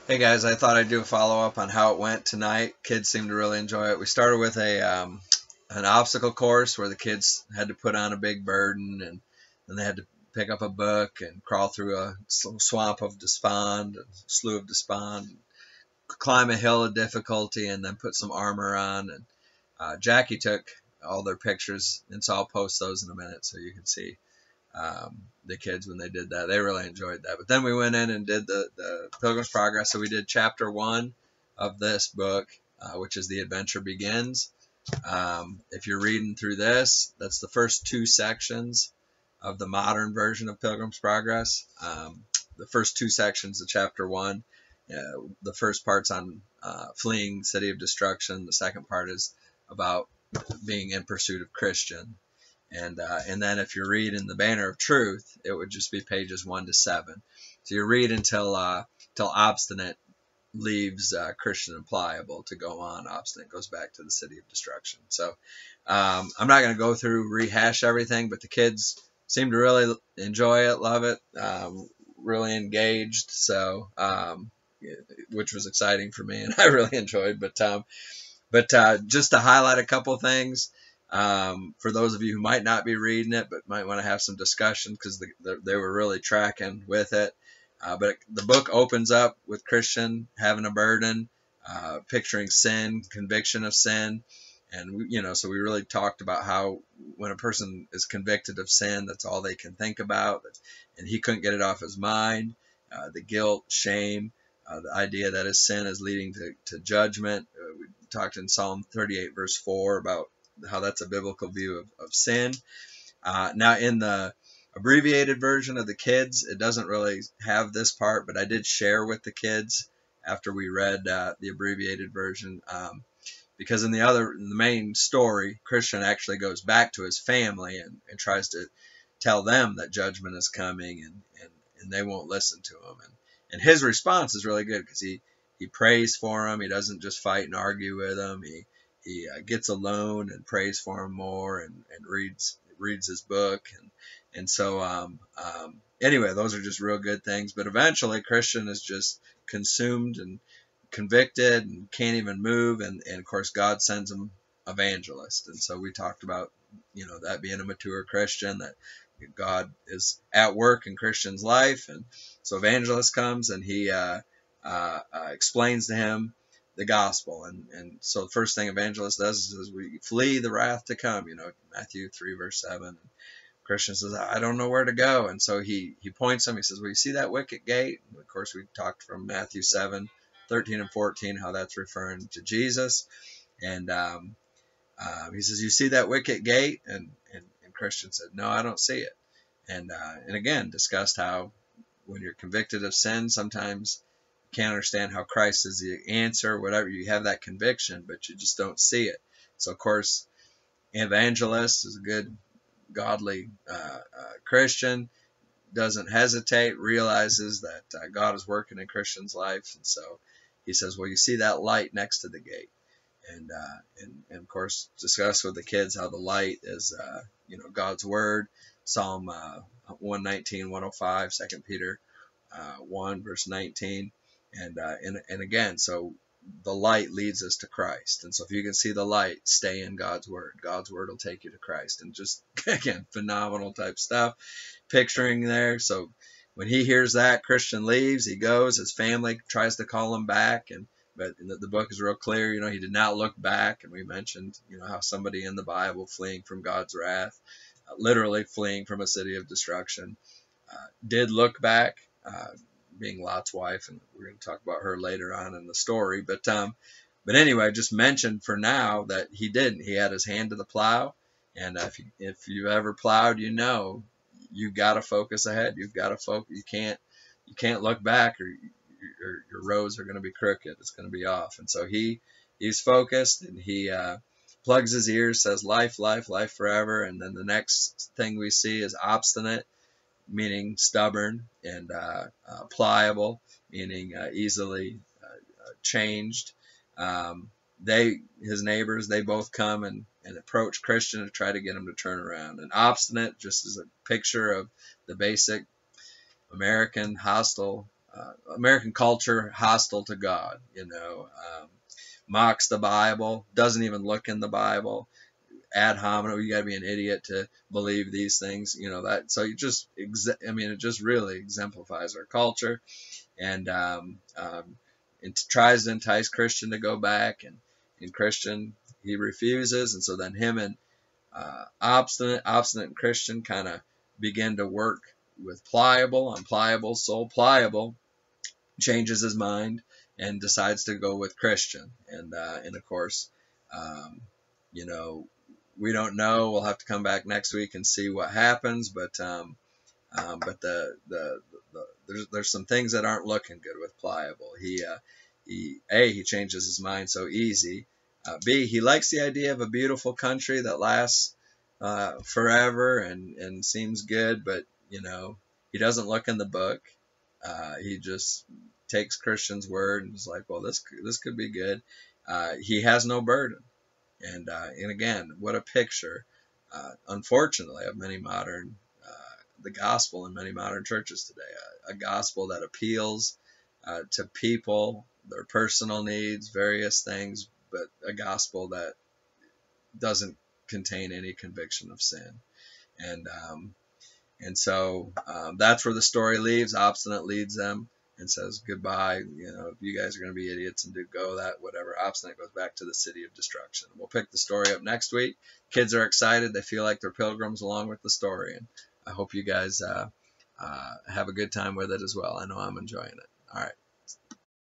Hey guys, I thought I'd do a follow up on how it went tonight. Kids seemed to really enjoy it. We started with a an obstacle course where the kids had to put on a big burden, and then they had to pick up a book and crawl through a swamp of despond, a slough of despond, climb a hill of difficulty, and then put some armor on. And Jackie took all their pictures, and so I'll post those in a minute so you can see the kids when they did that. They really enjoyed that. But then we went in and did the Pilgrim's Progress. So we did chapter 1 of this book, which is The Adventure Begins. If you're reading through this, that's the first two sections of the modern version of Pilgrim's Progress. The first two sections of chapter 1. The first part's on fleeing city of destruction. The second part is about being in pursuit of Christian. And then if you read in the Banner of Truth, it would just be pages 1 to 7. So you read until Obstinate leaves Christian and Pliable to go on. Obstinate goes back to the city of destruction. So I'm not going to go through rehash everything, but the kids seem to really enjoy it, love it, really engaged. So which was exciting for me, and I really enjoyed. But just to highlight a couple things, for those of you who might not be reading it but might want to have some discussion because they were really tracking with it. But the book opens up with Christian having a burden, picturing sin, conviction of sin. And, so we really talked about how when a person is convicted of sin, that's all they can think about. And he couldn't get it off his mind. The guilt, shame, the idea that his sin is leading to judgment. We talked in Psalm 38, verse 4, about how that's a biblical view of sin. Now, in the abbreviated version of the kids, it doesn't really have this part, but I did share with the kids after we read the abbreviated version, because in the main story, Christian actually goes back to his family and tries to tell them that judgment is coming, and they won't listen to him. And his response is really good because he prays for him. He doesn't just fight and argue with him. He gets alone and prays for him more, and reads his book. And so anyway, those are just real good things. But eventually, Christian is just consumed and convicted and can't even move. And of course, God sends him evangelist. And so we talked about, that being a mature Christian, that God is at work in Christian's life. And so evangelist comes, and he explains to him the gospel. And so the first thing evangelist does is we flee the wrath to come, Matthew 3, verse 7. Christian says, I don't know where to go. And so he points him. He says, well, you see that wicket gate? And of course, we talked from Matthew 7, 13 and 14, how that's referring to Jesus. And he says, you see that wicket gate? And Christian said, no, I don't see it. And again, discussed how when you're convicted of sin, sometimes you can't understand how Christ is the answer, whatever. You have that conviction, but you just don't see it. So, of course, evangelist is a good, godly Christian, doesn't hesitate, realizes that God is working in Christian's life. And so he says, well, you see that light next to the gate. And of course, discuss with the kids how the light is, God's word. Psalm 119, 105, 2 Peter 1, verse 19. And again, so the light leads us to Christ. And so if you can see the light, stay in God's word. God's word will take you to Christ. And just, again, phenomenal type stuff. Picturing there. So when he hears that, Christian leaves, he goes, his family tries to call him back. But the book is real clear, he did not look back. And we mentioned, how somebody in the Bible fleeing from God's wrath, literally fleeing from a city of destruction, did look back, being Lot's wife, and we're going to talk about her later on in the story. But anyway, I just mentioned for now that he didn't. He had his hand to the plow, and if you ever plowed, you've got to focus ahead. You've got to focus. You can't look back, or your roads are going to be crooked. It's going to be off. And so he's focused, and he plugs his ears, says life, life, life forever. And then the next thing we see is obstinate, meaning stubborn, and pliable, meaning easily changed. His neighbors, they both come and approach Christian to try to get him to turn around. And obstinate just is a picture of the basic American hostile American culture hostile to God, mocks the Bible, doesn't even look in the Bible, ad hominem. You got to be an idiot to believe these things, that. So it just really exemplifies our culture, and it tries to entice Christian to go back, and in Christian he refuses, and so then him and obstinate Christian kind of begin to work with Pliable, and Pliable's soul. Pliable changes his mind and decides to go with Christian, and of course, um, you know, we don't know. We'll have to come back next week and see what happens, but there's some things that aren't looking good with Pliable. He changes his mind so easy. B, he likes the idea of a beautiful country that lasts forever and seems good, but he doesn't look in the book. He just takes Christian's word and is like, well, this could be good. He has no burden, and again, what a picture, unfortunately, of the gospel in many modern churches today. A gospel that appeals to people, their personal needs, various things, but a gospel that doesn't contain any conviction of sin. And so that's where the story leaves. Obstinate leads them and says goodbye. If you guys are going to be idiots and do go that whatever. Obstinate goes back to the city of destruction. We'll pick the story up next week. Kids are excited. They feel like they're pilgrims along with the story, and I hope you guys have a good time with it as well. I know I'm enjoying it. All right.